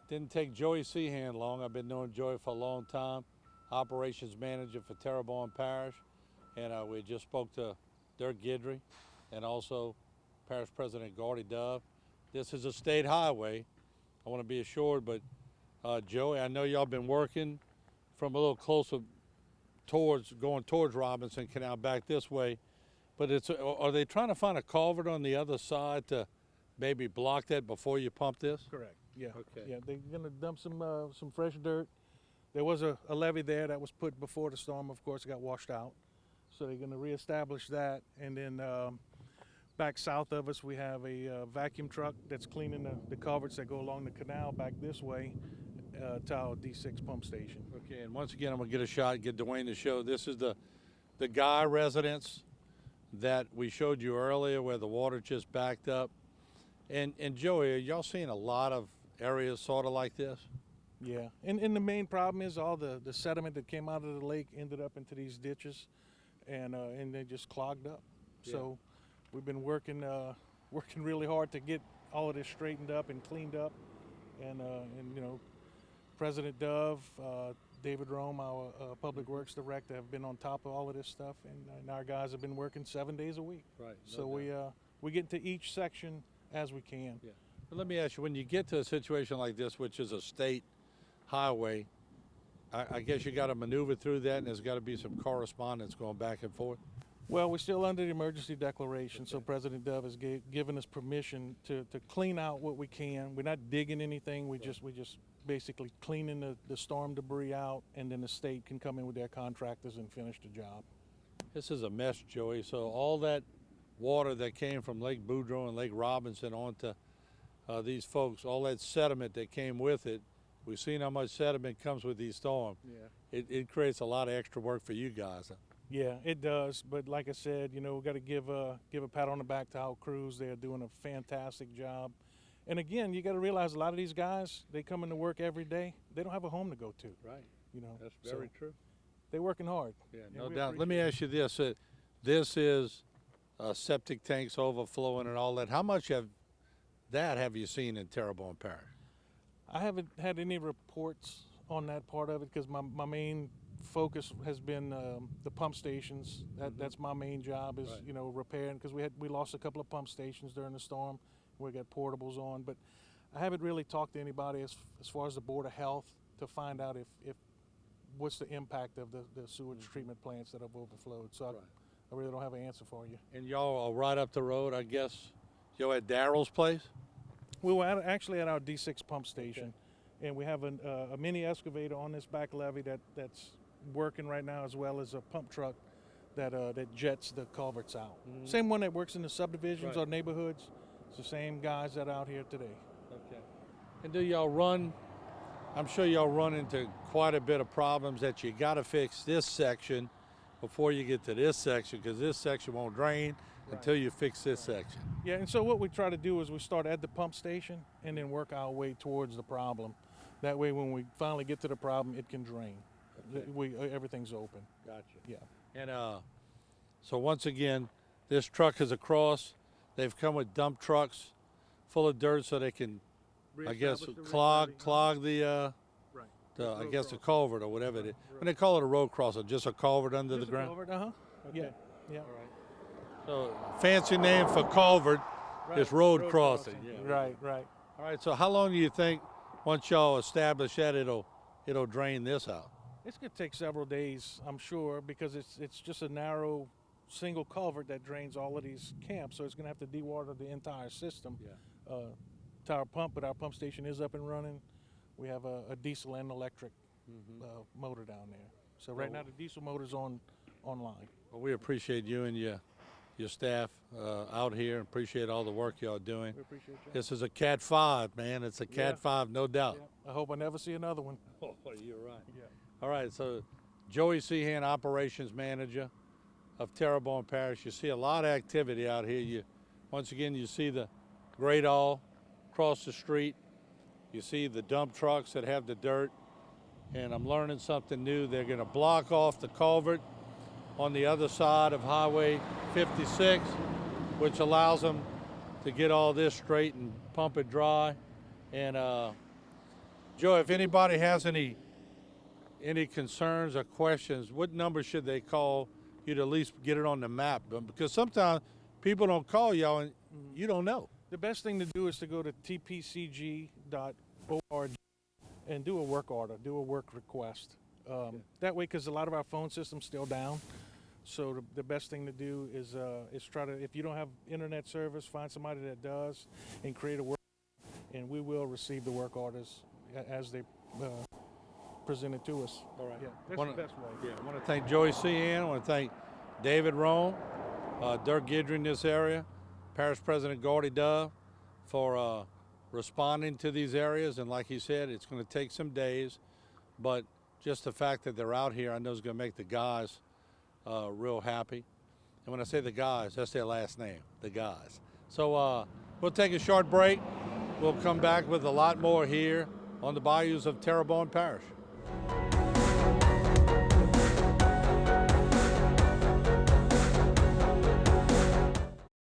Didn't take Joey Cehan long. I've been knowing Joey for a long time, operations manager for Terrebonne Parish. And we just spoke to Dirk Guidry and also Parish President Gordy Dove. This is a state highway, I want to be assured, but Joey, I know y'all been working from a little closer going towards Robinson Canal back this way, but are they trying to find a culvert on the other side to maybe block that before you pump this? Correct. Yeah. Okay. Yeah, they're gonna dump some fresh dirt. There was a levee there that was put before the storm. Of course, it got washed out, so they're gonna reestablish that. And then back south of us, we have a vacuum truck that's cleaning the culverts that go along the canal back this way to our D6 pump station. Okay, and once again, I'm gonna get a shot, get Dwayne to show. This is the Guy residence that we showed you earlier where the water just backed up. And Joey, are y'all seeing a lot of areas sort of like this? Yeah, and the main problem is all the sediment that came out of the lake ended up into these ditches, and they just clogged up. Yeah. So we've been working really hard to get all of this straightened up and cleaned up, and you know, President Dove, David Rome, our Public Works Director, have been on top of all of this stuff, and our guys have been working 7 days a week. Right. So we get into each section as we can. Yeah. But let me ask you, when you get to a situation like this, which is a state highway, I guess you got to maneuver through that, and there's got to be some correspondence going back and forth. Well, we're still under the emergency declaration, so President Dove has given us permission to clean out what we can. We're not digging anything. We just basically cleaning the storm debris out, and then the state can come in with their contractors and finish the job. This is a mess, Joey. So all that water that came from Lake Boudreaux and Lake Robinson onto these folks, all that sediment that came with it, we've seen how much sediment comes with these storms. Yeah. It creates a lot of extra work for you guys. Yeah, it does. But like I said, you know, we got to give a pat on the back to our crews. They're doing a fantastic job. And again, you got to realize a lot of these guys, they come into work every day. They don't have a home to go to. Right. You know, That's very true. They're working hard. Yeah, no doubt. Let me ask you this: this is septic tanks overflowing and all that. How much have you seen in Terrebonne Parish? I haven't had any reports on that part of it because my main focus has been the pump stations. That's my main job is, right, you know, repairing, because we lost a couple of pump stations during the storm. We got portables on, but I haven't really talked to anybody as far as the Board of Health to find out if what's the impact of the sewage treatment plants that have overflowed. So Right. I really don't have an answer for you. And y'all are right up the road, I guess. You're at Darrell's place? We were actually at our D6 pump station, and we have a mini excavator on this back levee that's working right now, as well as a pump truck that jets the culverts out. Mm-hmm. Same one that works in the subdivisions Right. or neighborhoods. It's the same guys that are out here today. Okay. And do y'all run, I'm sure y'all run into quite a bit of problems that you got to fix this section before you get to this section, because this section won't drain until you fix this section. Yeah, and so what we try to do is we start at the pump station and then work our way towards the problem. That way, when we finally get to the problem, it can drain. Okay. Everything's open. Gotcha. Yeah. And so once again, this truck is across. They've come with dump trucks full of dirt so they can, I guess, clog the Right. I guess the culvert or whatever it is. When they call it a road crossing, just a culvert under the ground. Culvert, Okay. Yeah. Yeah. All right. So fancy name for culvert is road crossing. Yeah. Right. Right. All right. So how long do you think, once y'all establish that, it'll drain this out? It's gonna take several days, I'm sure, because it's just a narrow single culvert that drains all of these camps. So it's gonna have to dewater the entire system. Yeah. To our pump, but our pump station is up and running. We have a diesel and electric motor down there. So right now the diesel motor's online. Well, we appreciate you and your staff out here, and appreciate all the work y'all doing. We appreciate you. This is a Cat 5, man. It's a Cat 5, no doubt. Yeah. I hope I never see another one. Oh, you're right. Yeah. All right, so Joey Cehan, Operations Manager of Terrebonne Parish. You see a lot of activity out here. Once again, you see the Great All across the street. You see the dump trucks that have the dirt. And I'm learning something new. They're going to block off the culvert on the other side of Highway 56, which allows them to get all this straight and pump it dry. And Joe, if anybody has any concerns or questions, what number should they call you to at least get it on the map? Because sometimes people don't call y'all and you don't know. The best thing to do is to go to tpcg.org and do a work order, do a work request. That way, because a lot of our phone system's still down. So the best thing to do is try to, if you don't have internet service, find somebody that does and create a work, and we will receive the work orders as they presented to us. All right. Yeah, that's the best way. Yeah, I want to thank Joey Cehan. I want to thank David Rome, Dirk Guidry in this area, Parish President Gordy Dove for responding to these areas. And like he said, it's going to take some days, but just the fact that they're out here, I know is going to make the guys real happy. And when I say the guys, that's their last name, the guys. So we'll take a short break. We'll come back with a lot more here on the bayous of Terrebonne Parish.